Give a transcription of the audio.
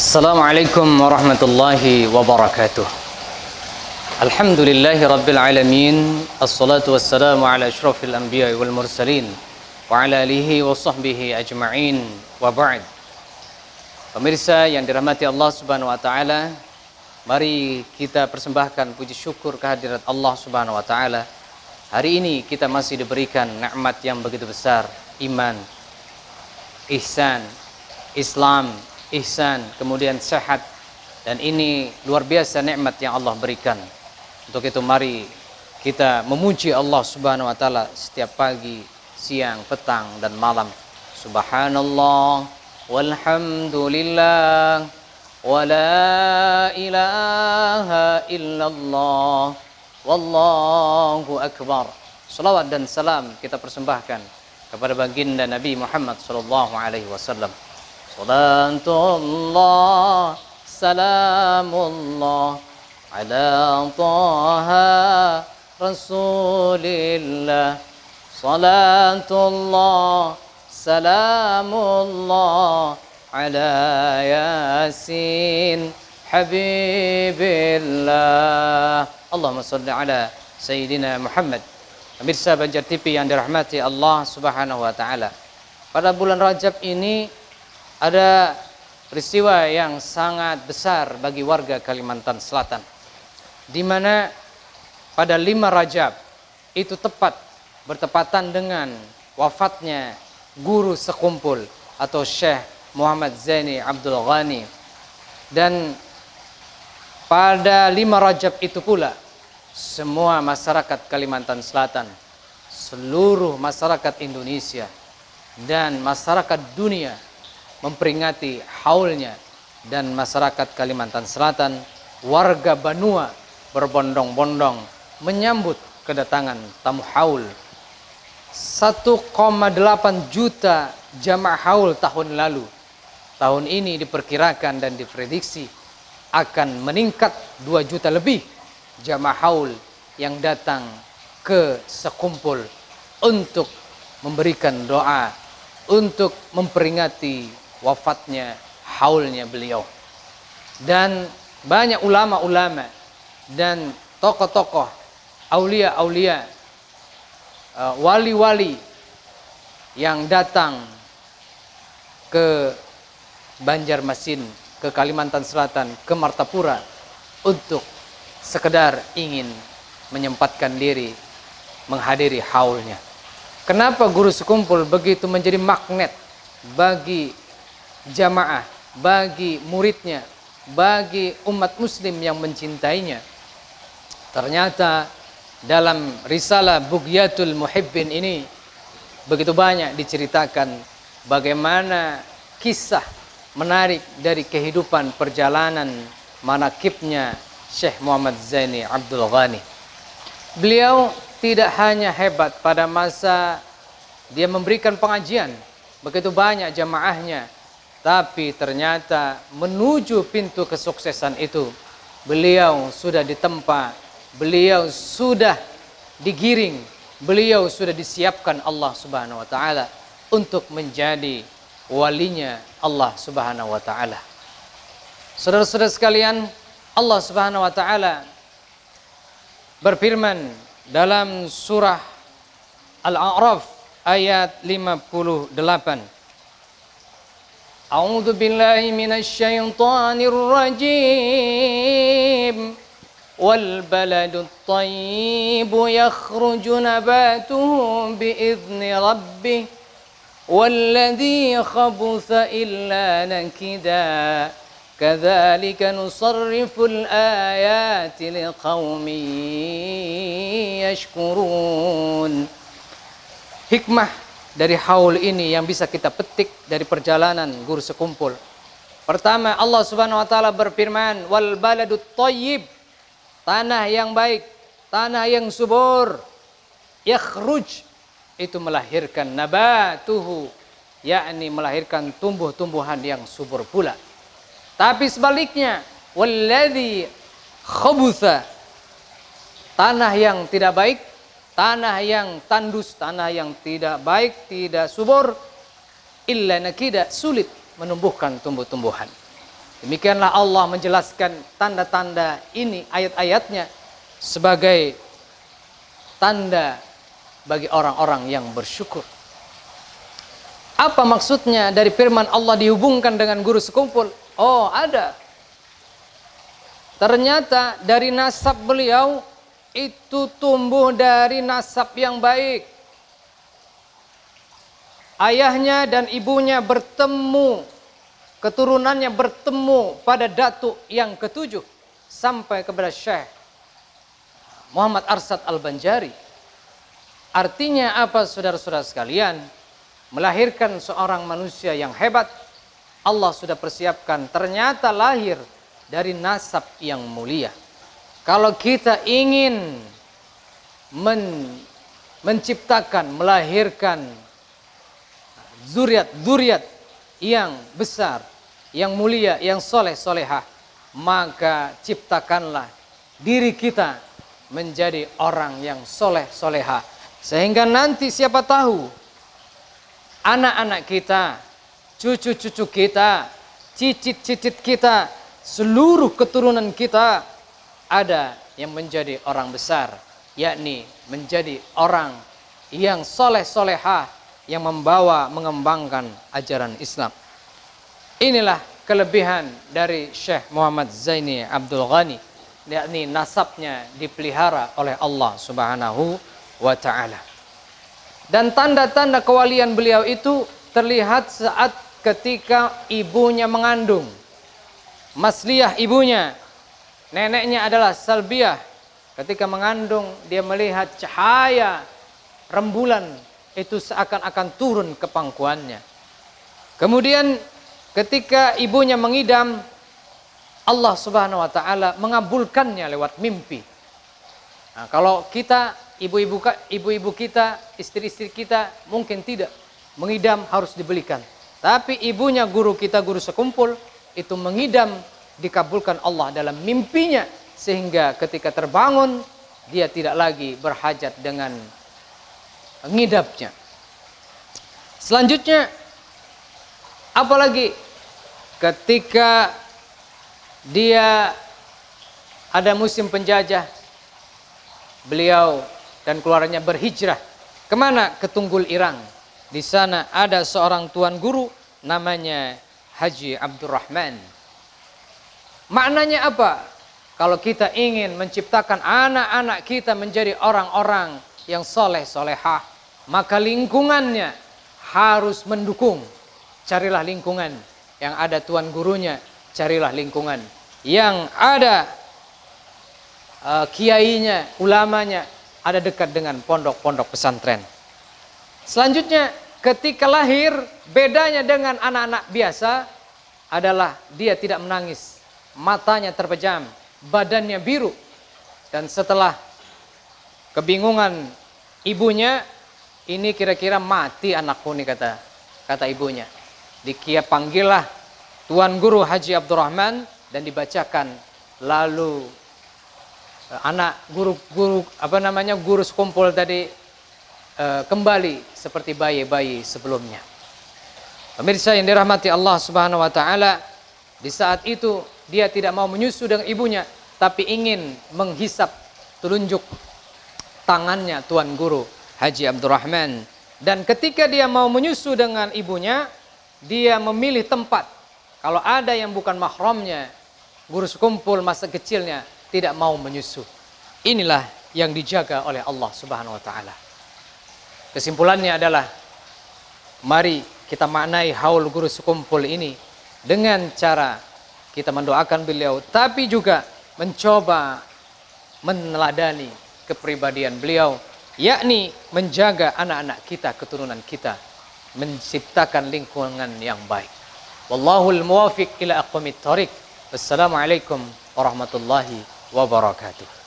Assalamualaikum warahmatullahi wabarakatuh. Alhamdulillahi rabbil alamin. Assalatu wassalamu ala asyrafil anbiya wal mursalin wa ala alihi wa sahbihi ajma'in wa ba'd. Pemirsa yang dirahmati Allah Subhanahu wa taala, mari kita persembahkan puji syukur kehadirat Allah Subhanahu wa taala. Hari ini kita masih diberikan nikmat yang begitu besar, iman, ihsan, Islam, ihsan, kemudian sehat, dan ini luar biasa nikmat yang Allah berikan. Untuk itu mari kita memuji Allah Subhanahu wa taala setiap pagi, siang, petang dan malam. Subhanallah walhamdulillah wa la ilaha illallah wallahu akbar. Salawat dan salam kita persembahkan kepada baginda Nabi Muhammad sallallahu alaihi wasallam. Salatullah, salamullah ala taha rasulillah. Salatullah, salamullah ala yasin habibillah. Allahumma salli ala Sayyidina Muhammad. Pemirsa Banjar TV yang dirahmati Allah Subhanahu wa taala. Pada bulan Rajab ini ada peristiwa yang sangat besar bagi warga Kalimantan Selatan, di mana pada 5 Rajab itu tepat bertepatan dengan wafatnya guru sekumpul atau Syekh Muhammad Zaini Abdul Ghani. Dan pada 5 Rajab itu pula semua masyarakat Kalimantan Selatan, seluruh masyarakat Indonesia dan masyarakat dunia memperingati haulnya, dan masyarakat Kalimantan Selatan, warga Banua berbondong-bondong menyambut kedatangan tamu haul. 1,8 juta jamaah haul tahun lalu. Tahun ini diperkirakan dan diprediksi akan meningkat 2 juta lebih jamaah haul yang datang ke sekumpul untuk memberikan doa, untuk memperingati wafatnya, haulnya beliau. Dan banyak ulama-ulama dan tokoh-tokoh, aulia-aulia, wali-wali yang datang ke Banjarmasin, ke Kalimantan Selatan, ke Martapura untuk sekedar ingin menyempatkan diri menghadiri haulnya. Kenapa guru sekumpul begitu menjadi magnet bagi jamaah, bagi muridnya, bagi umat muslim yang mencintainya? Ternyata dalam risalah Bughyatul Muhibbin ini begitu banyak diceritakan bagaimana kisah menarik dari kehidupan perjalanan manakibnya Syekh Muhammad Zaini Abdul Ghani. Beliau tidak hanya hebat pada masa dia memberikan pengajian, begitu banyak jamaahnya, tapi ternyata menuju pintu kesuksesan itu beliau sudah ditempa, beliau sudah digiring, beliau sudah disiapkan Allah Subhanahu wa taala untuk menjadi walinya Allah Subhanahu wa taala. Saudara-saudara sekalian, Allah Subhanahu wa taala berfirman dalam surah Al-A'raf ayat 58. A'udzu billahi minasy syaithanir rajim. Wal baladut thayyibu yakhruju nabatuhu bi'izni rabbih walladzi khabutha illa nakida. Kadzalika nusarriful ayati liqaumin yashkurun. Hikmah dari haul ini yang bisa kita petik dari perjalanan guru sekumpul. Pertama, Allah Subhanahu wa taala berfirman, wal baladut thayyib, tanah yang baik, tanah yang subur. Yakhruj, itu melahirkan, nabatuhu, yakni melahirkan tumbuh-tumbuhan yang subur pula. Tapi sebaliknya, walladzi khabutha, tanah yang tidak baik, tanah yang tandus, tanah yang tidak baik, tidak subur, illa nakida, sulit menumbuhkan tumbuh-tumbuhan. Demikianlah Allah menjelaskan tanda-tanda ini, ayat-ayatnya sebagai tanda bagi orang-orang yang bersyukur. Apa maksudnya dari firman Allah dihubungkan dengan guru sekumpul? Oh, ada. Ternyata dari nasab beliau itu tumbuh dari nasab yang baik. Ayahnya dan ibunya bertemu, keturunannya bertemu pada datuk yang ketujuh sampai kepada Syekh Muhammad Arsad Al-Banjari. Artinya apa, saudara-saudara sekalian? Melahirkan seorang manusia yang hebat, Allah sudah persiapkan, ternyata lahir dari nasab yang mulia. Kalau kita ingin menciptakan, melahirkan zuriat yang besar, yang mulia, yang soleh solehah, maka ciptakanlah diri kita menjadi orang yang soleh solehah, sehingga nanti siapa tahu anak-anak kita, cucu-cucu kita, cicit-cicit kita, seluruh keturunan kita ada yang menjadi orang besar, yakni menjadi orang yang soleh solehah, yang membawa, mengembangkan ajaran Islam. Inilah kelebihan dari Syekh Muhammad Zaini Abdul Ghani, yakni nasabnya dipelihara oleh Allah Subhanahu wa ta'ala. Dan tanda-tanda kewalian beliau itu terlihat saat ketika ibunya mengandung. Masliyah ibunya, neneknya adalah Salbiyah. Ketika mengandung, dia melihat cahaya rembulan itu seakan-akan turun ke pangkuannya. Kemudian ketika ibunya mengidam, Allah Subhanahu wa ta'ala mengabulkannya lewat mimpi. Nah, kalau kita, ibu-ibu kita, istri-istri kita mungkin tidak mengidam, harus dibelikan. Tapi ibunya, guru kita, guru sekumpul, itu mengidam, dikabulkan Allah dalam mimpinya, sehingga ketika terbangun dia tidak lagi berhajat dengan ngidapnya. Selanjutnya, apalagi ketika dia ada musim penjajah, beliau dan keluarganya berhijrah kemana? Ke Tunggul Irang. Di sana ada seorang tuan guru namanya Haji Abdurrahman. Maknanya apa? Kalau kita ingin menciptakan anak-anak kita menjadi orang-orang yang soleh solehah, maka lingkungannya harus mendukung. Carilah lingkungan yang ada tuan gurunya, carilah lingkungan yang ada kiainya, ulamanya, ada dekat dengan pondok-pondok pesantren. Selanjutnya, ketika lahir, bedanya dengan anak-anak biasa adalah dia tidak menangis, matanya terpejam, badannya biru. Dan setelah kebingungan ibunya, ini kira-kira mati anakku nih, kata ibunya. Panggillah tuan guru Haji Abdurrahman dan dibacakan. Lalu anak guru sekumpul tadi kembali seperti bayi-bayi sebelumnya. Pemirsa yang dirahmati Allah Subhanahu wa ta'ala, di saat itu dia tidak mau menyusu dengan ibunya, tapi ingin menghisap telunjuk tangannya tuan guru Haji Abdurrahman. Dan ketika dia mau menyusu dengan ibunya, dia memilih tempat. Kalau ada yang bukan mahramnya, guru sekumpul masa kecilnya tidak mau menyusu. Inilah yang dijaga oleh Allah Subhanahu wa ta'ala. Kesimpulannya adalah, mari kita maknai haul guru sekumpul ini dengan cara kita mendoakan beliau, tapi juga mencoba meneladani kepribadian beliau, yakni menjaga anak-anak kita, keturunan kita, menciptakan lingkungan yang baik. Wallahul muwafiq ila aqwamit thoriq. Wassalamualaikum warahmatullahi wabarakatuh.